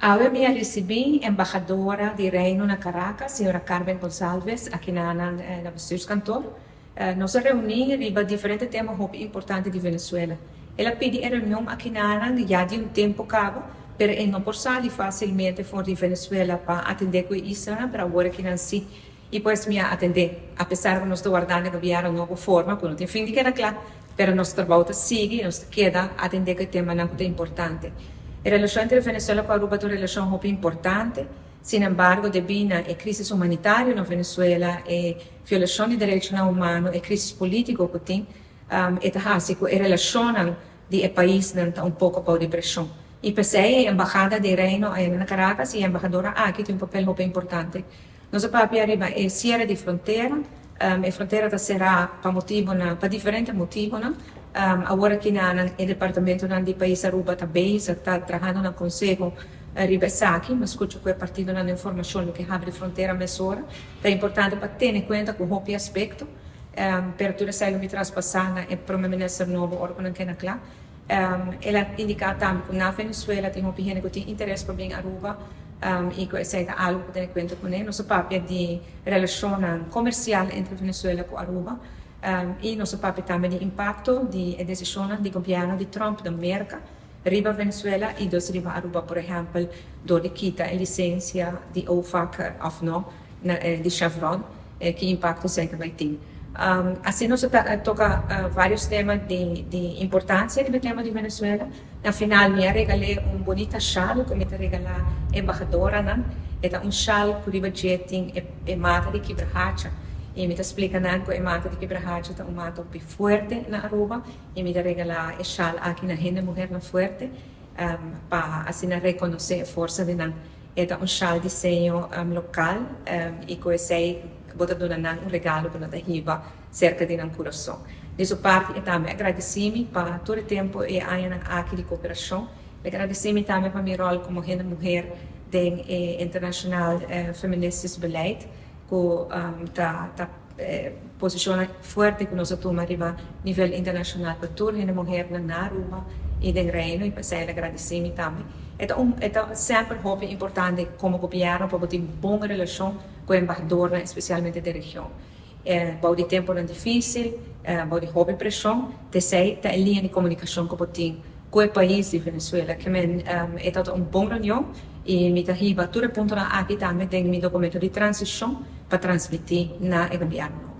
Ahora me recibí embajadora de Reino na Caracas, señora Carmen Gonçalves, aqui na bestuurskantoor. Nós reunimos riba diferentes temas muito importantes de Venezuela. Ela pediu a reunião aqui já de tempo cabo, pero não possível facilmente for de Venezuela para atender com isso, para agora que não se e pues me atender. Apesar de nós guardando o governo nova forma, quando tem fim de queda claro, pero nosso trabalho segue, nós queda atender que tema não é importante. A relação entre Venezuela e Aruba é uma relação muito importante. Sin embargo, devido à crise humanitária na Venezuela, e violação de direitos humanos, e crise política que tem, a relação do país está pouco para depressão. E pensei, a embaixada de Reino na Caracas e a embaixadora aqui tem papel muito importante. Nosso papel arriba é cierre de fronteira, a fronteira será para diferentes motivos. Agora que o departamento do país Aruba está trabalhando no Conselho Ribesaki, mas escuto que é partido na informação que abre fronteira mesura. É importante para ter em conta com o aspecto. Per tudo isso me traspassar é para o ministro novo órgão que é claro. Ela indica também que na Venezuela tem uma pequena que tem interesse para vir Aruba e que é algo que tem em conta com ele. Nosso papel de relação comercial entre Venezuela e Aruba. E nosso papel também de impacto de decisão do governo de Trump da América, riba Venezuela e dos riba Aruba, por exemplo, do de quita a licença de OFAC of no, de Chevron, que impacto sempre vai ter. Assim, nós toca vários temas de importância do tema de Venezuela. Na final, me regalei bonita chal que me regalou a embajadora, é chal que riba jetting e mata de quebrahacha. E me explica que a mata de quebrahacha é mata bem forte na Aruba e me regalar a chal aqui na renda mulher na forte para assim reconhecer a força de nan. É chal de desenho local e que sei bota dona regalo para a riba cerca de nan coração. Dessa parte eu também agradecemos para todo o tempo e aqui de cooperação. Agradecemos também para meu rol como renda mulher do internacional feministas beleid. Que posiciona forte que nós tomamos a nível internacional para toda a mulher na Aruba e no Reino, e para ser agradecemos também. É sempre muito importante como governo para ter uma boa relação com a embaixadora, especialmente da região. Para o tempo é difícil, para a pressão, tem a linha de comunicação que tem com o país de Venezuela, que é uma boa reunião. E me arriba todo ponto aqui também tem meu documento de transição para transmitir na governo.